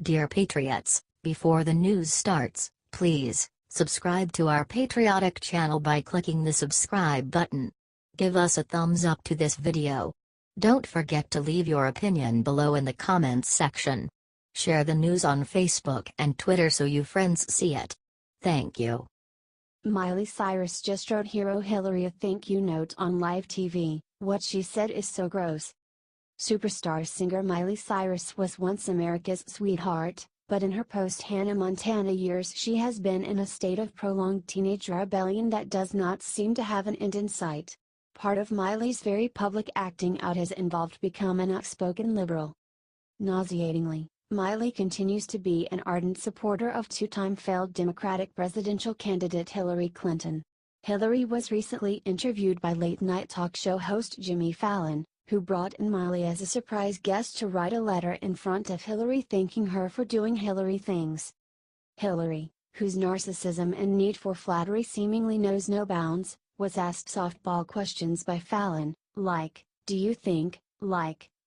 Dear Patriots, before the news starts, please subscribe to our patriotic channel by clicking the subscribe button. Give us a thumbs up to this video. Don't forget to leave your opinion below in the comments section. Share the news on Facebook and Twitter so you friends see it. Thank you. Miley Cyrus just wrote hero Hillary a thank you note on live TV. What she said is so gross. Superstar singer Miley Cyrus was once America's sweetheart, but in her post-Hannah Montana years she has been in a state of prolonged teenage rebellion that does not seem to have an end in sight. Part of Miley's very public acting out has involved becoming an outspoken liberal. Nauseatingly, Miley continues to be an ardent supporter of two-time failed Democratic presidential candidate Hillary Clinton. Hillary was recently interviewed by late-night talk show host Jimmy Fallon, who brought in Miley as a surprise guest to write a letter in front of Hillary thanking her for doing Hillary things. Hillary, whose narcissism and need for flattery seemingly knows no bounds, was asked softball questions by Fallon, like, do you think,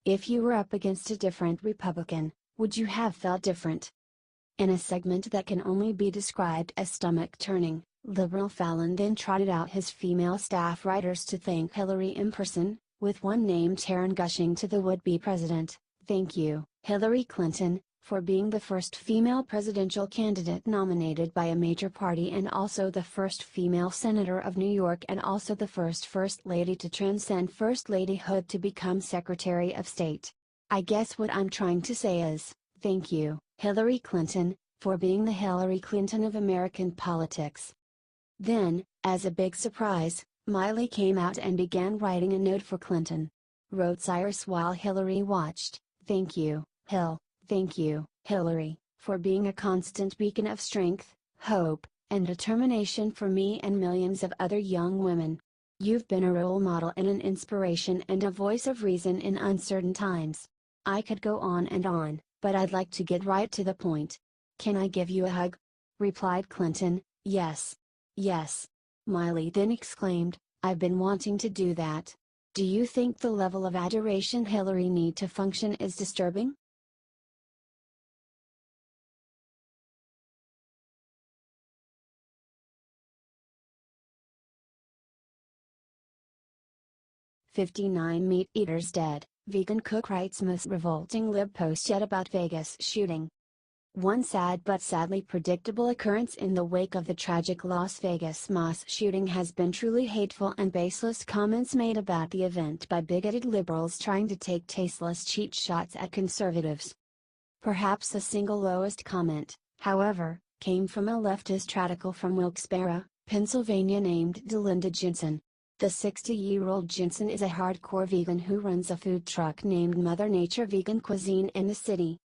if you were up against a different Republican, would you have felt different? In a segment that can only be described as stomach-turning, liberal Fallon then trotted out his female staff writers to thank Hillary in person, with one named Taryn gushing to the would-be president, "Thank you, Hillary Clinton, for being the first female presidential candidate nominated by a major party and also the first female senator of New York and also the first First Lady to transcend First Ladyhood to become Secretary of State. I guess what I'm trying to say is, thank you, Hillary Clinton, for being the Hillary Clinton of American politics." Then, as a big surprise, Miley came out and began writing a note for Clinton. Wrote Cyrus while Hillary watched, "Thank you, Hill, thank you, Hillary, for being a constant beacon of strength, hope, and determination for me and millions of other young women. You've been a role model and an inspiration and a voice of reason in uncertain times. I could go on, but I'd like to get right to the point. Can I give you a hug?" Replied Clinton, "Yes. Yes." Miley then exclaimed, "I've been wanting to do that. Do you think the level of adoration Hillary need to function is disturbing?" "59 meat eaters dead," vegan cook writes most revolting lib post yet about Vegas shooting. One sad but sadly predictable occurrence in the wake of the tragic Las Vegas mass shooting has been truly hateful and baseless comments made about the event by bigoted liberals trying to take tasteless cheap shots at conservatives. Perhaps the single lowest comment, however, came from a leftist radical from Wilkes-Barre, Pennsylvania named Delinda Jensen. The 60-year-old Jensen is a hardcore vegan who runs a food truck named Mother Nature Vegan Cuisine in the city.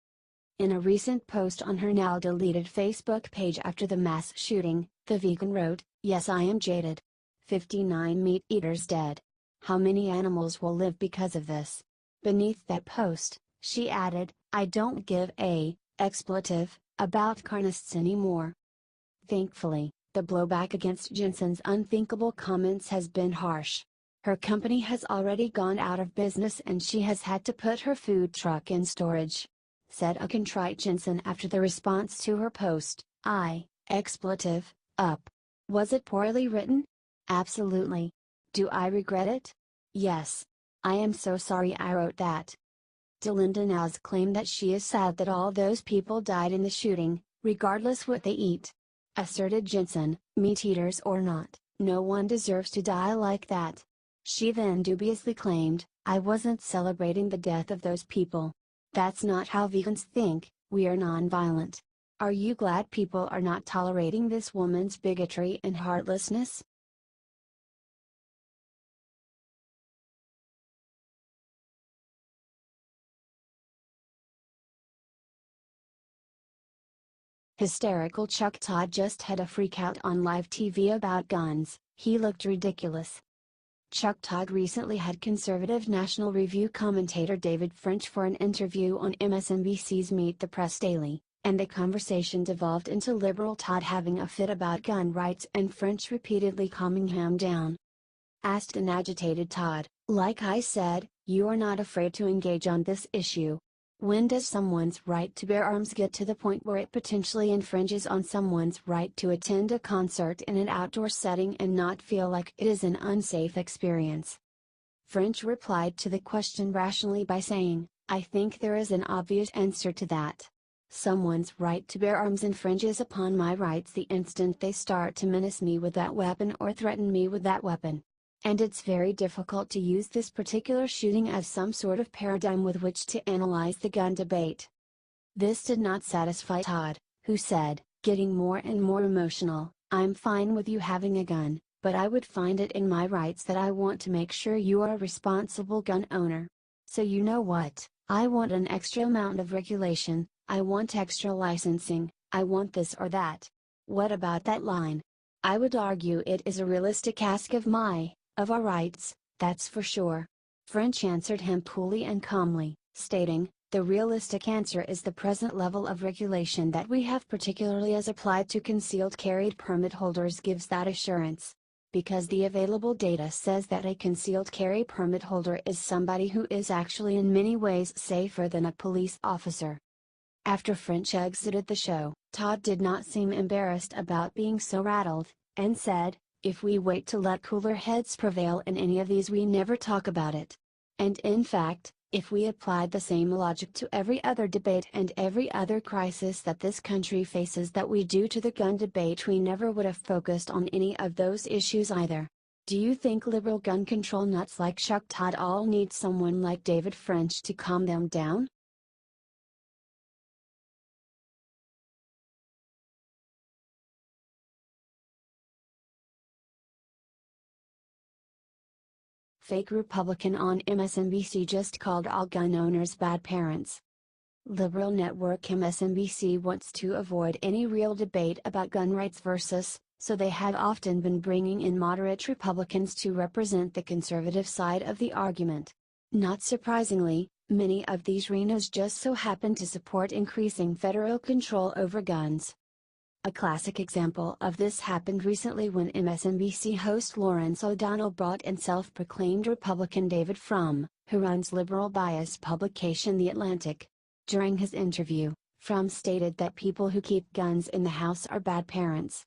In a recent post on her now deleted Facebook page after the mass shooting, the vegan wrote, "Yes, I am jaded. 59 meat eaters dead. How many animals will live because of this?" Beneath that post, she added, "I don't give a expletive about carnists anymore." Thankfully, the blowback against Jensen's unthinkable comments has been harsh. Her company has already gone out of business and she has had to put her food truck in storage. Said a contrite Jensen after the response to her post, expletive, up. Was it poorly written? Absolutely. Do I regret it? Yes. I am so sorry I wrote that. Delinda now's claimed that she is sad that all those people died in the shooting, regardless what they eat. Asserted Jensen, meat eaters or not, no one deserves to die like that. She then dubiously claimed, "I wasn't celebrating the death of those people. That's not how vegans think, we are non-violent. Are you glad people are not tolerating this woman's bigotry and heartlessness?" Hysterical Chuck Todd just had a freakout on live TV about guns. He looked ridiculous. Chuck Todd recently had conservative National Review commentator David French for an interview on MSNBC's Meet the Press Daily, and the conversation devolved into liberal Todd having a fit about gun rights and French repeatedly calming him down. Asked an agitated Todd, "Like I said, you are not afraid to engage on this issue. When does someone's right to bear arms get to the point where it potentially infringes on someone's right to attend a concert in an outdoor setting and not feel like it is an unsafe experience? French replied to the question rationally by saying, "I think there is an obvious answer to that. Someone's right to bear arms infringes upon my rights the instant they start to menace me with that weapon or threaten me with that weapon. And it's very difficult to use this particular shooting as some sort of paradigm with which to analyze the gun debate." This did not satisfy Todd, who said, getting more and more emotional, "I'm fine with you having a gun, but I would find it in my rights that I want to make sure you are a responsible gun owner. So you know what, I want an extra amount of regulation, I want extra licensing, I want this or that. What about that line? I would argue it is a realistic ask of our rights, that's for sure." French answered him coolly and calmly, stating, "The realistic answer is the present level of regulation that we have, particularly as applied to concealed carry permit holders, gives that assurance. Because the available data says that a concealed carry permit holder is somebody who is actually in many ways safer than a police officer." After French exited the show, Todd did not seem embarrassed about being so rattled, and said, "If we wait to let cooler heads prevail in any of these, we never talk about it. And in fact, if we applied the same logic to every other debate and every other crisis that this country faces that we do to the gun debate, we never would have focused on any of those issues either. Do you think liberal gun control nuts like Chuck Todd all need someone like David French to calm them down?" Fake Republican on MSNBC just called all gun owners bad parents. Liberal network MSNBC wants to avoid any real debate about gun rights so they have often been bringing in moderate Republicans to represent the conservative side of the argument. Not surprisingly, many of these rhinos just so happen to support increasing federal control over guns. A classic example of this happened recently when MSNBC host Lawrence O'Donnell brought in self-proclaimed Republican David Frum, who runs liberal bias publication The Atlantic. During his interview, Frum stated that people who keep guns in the house are bad parents.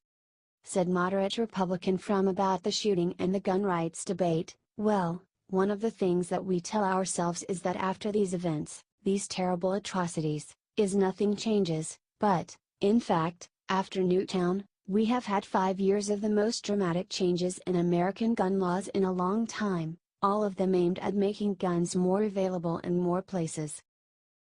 Said moderate Republican Frum about the shooting and the gun rights debate, "Well, one of the things that we tell ourselves is that after these events, these terrible atrocities, nothing changes, but, in fact, after Newtown, we have had 5 years of the most dramatic changes in American gun laws in a long time, all of them aimed at making guns more available in more places."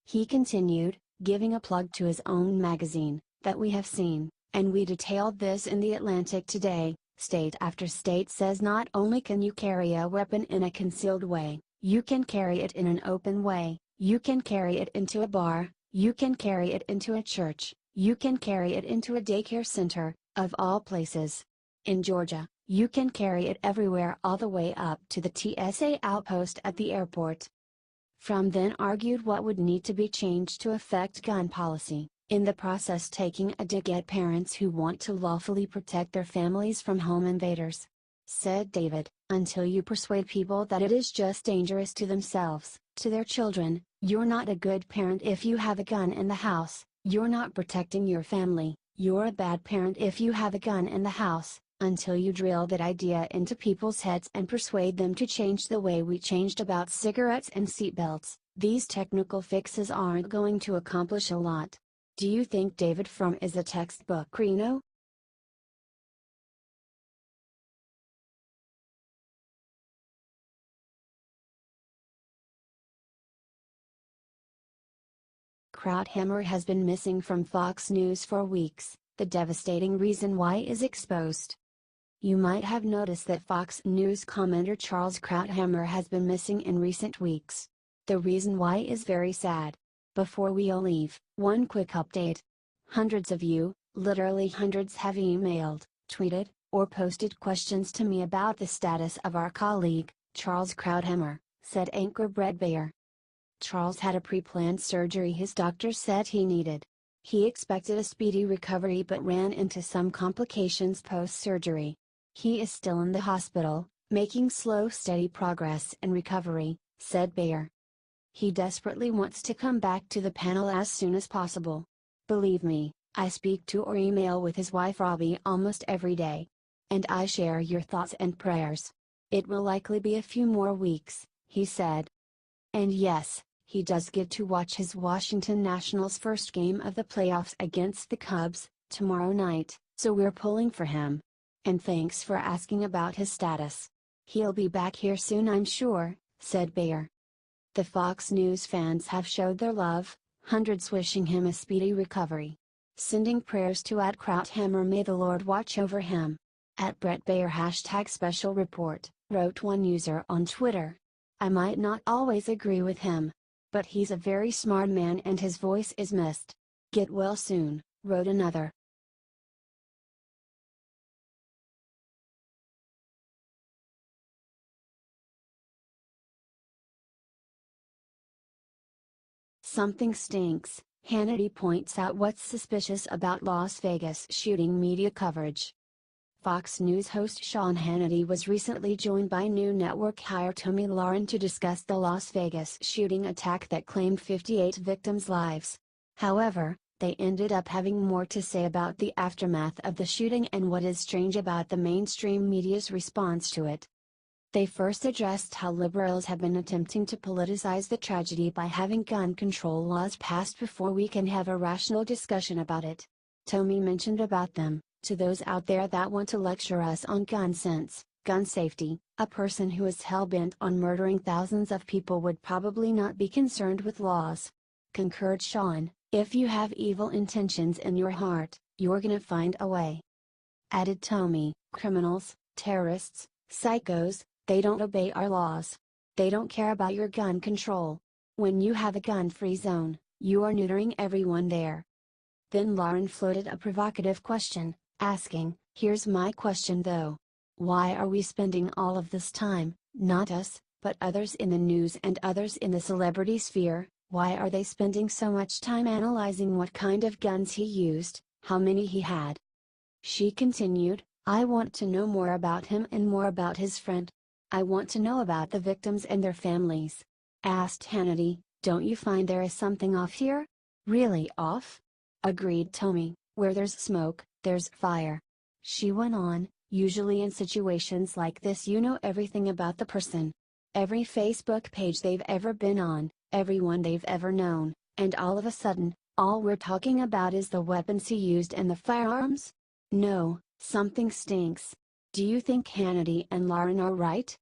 He continued, giving a plug to his own magazine, "that we have seen, and we detailed this in The Atlantic today, state after state says not only can you carry a weapon in a concealed way, you can carry it in an open way, you can carry it into a bar, you can carry it into a church, you can carry it into a daycare center, of all places. In Georgia, you can carry it everywhere all the way up to the TSA outpost at the airport." Frum then argued what would need to be changed to affect gun policy, in the process taking a dig at parents who want to lawfully protect their families from home invaders. Said David, "Until you persuade people that it is just dangerous to themselves, to their children, you're not a good parent if you have a gun in the house. You're not protecting your family, you're a bad parent if you have a gun in the house, until you drill that idea into people's heads and persuade them to change the way we changed about cigarettes and seatbelts. These technical fixes aren't going to accomplish a lot. Do you think David Frum is a textbook rhino?" Krauthammer has been missing from Fox News for weeks, the devastating reason why is exposed. You might have noticed that Fox News commentator Charles Krauthammer has been missing in recent weeks. The reason why is very sad. Before we all leave, one quick update. Hundreds of you, literally hundreds, have emailed, tweeted, or posted questions to me about the status of our colleague, Charles Krauthammer, said anchor Brett Baer. Charles had a pre-planned surgery his doctor said he needed. He expected a speedy recovery but ran into some complications post-surgery. He is still in the hospital, making slow steady progress in recovery, said Baer. He desperately wants to come back to the panel as soon as possible. Believe me, I speak to or email with his wife Robbie almost every day. And I share your thoughts and prayers. It will likely be a few more weeks, he said. And yes, he does get to watch his Washington Nationals' first game of the playoffs against the Cubs, tomorrow night, so we're pulling for him. And thanks for asking about his status. He'll be back here soon, I'm sure, said Bayer. The Fox News fans have showed their love, hundreds wishing him a speedy recovery. Sending prayers to @Krauthammer, may the Lord watch over him. @BrettBayer #special report, wrote one user on Twitter. I might not always agree with him. But he's a very smart man and his voice is missed. Get well soon, wrote another. Something stinks, Hannity points out what's suspicious about Las Vegas shooting media coverage. Fox News host Sean Hannity was recently joined by new network hire Tomi Lahren to discuss the Las Vegas shooting attack that claimed 58 victims' lives. However, they ended up having more to say about the aftermath of the shooting and what is strange about the mainstream media's response to it. They first addressed how liberals have been attempting to politicize the tragedy by having gun control laws passed before we can have a rational discussion about it. Tomi mentioned about them, to those out there that want to lecture us on gun sense, gun safety, a person who is hell-bent on murdering thousands of people would probably not be concerned with laws. Concurred Sean, if you have evil intentions in your heart, you're gonna find a way. Added Tomi, criminals, terrorists, psychos, they don't obey our laws. They don't care about your gun control. When you have a gun-free zone, you are neutering everyone there. Then Lahren floated a provocative question, asking, here's my question though. Why are we spending all of this time, not us, but others in the news and others in the celebrity sphere, why are they spending so much time analyzing what kind of guns he used, how many he had? She continued, I want to know more about him and more about his friend. I want to know about the victims and their families. Asked Hannity, don't you find there is something off here? Really off? Agreed Tomi, where there's smoke, there's fire. She went on, usually in situations like this you know everything about the person. Every Facebook page they've ever been on, everyone they've ever known, and all of a sudden, all we're talking about is the weapons he used and the firearms? No, something stinks. Do you think Hannity and Lahren are right?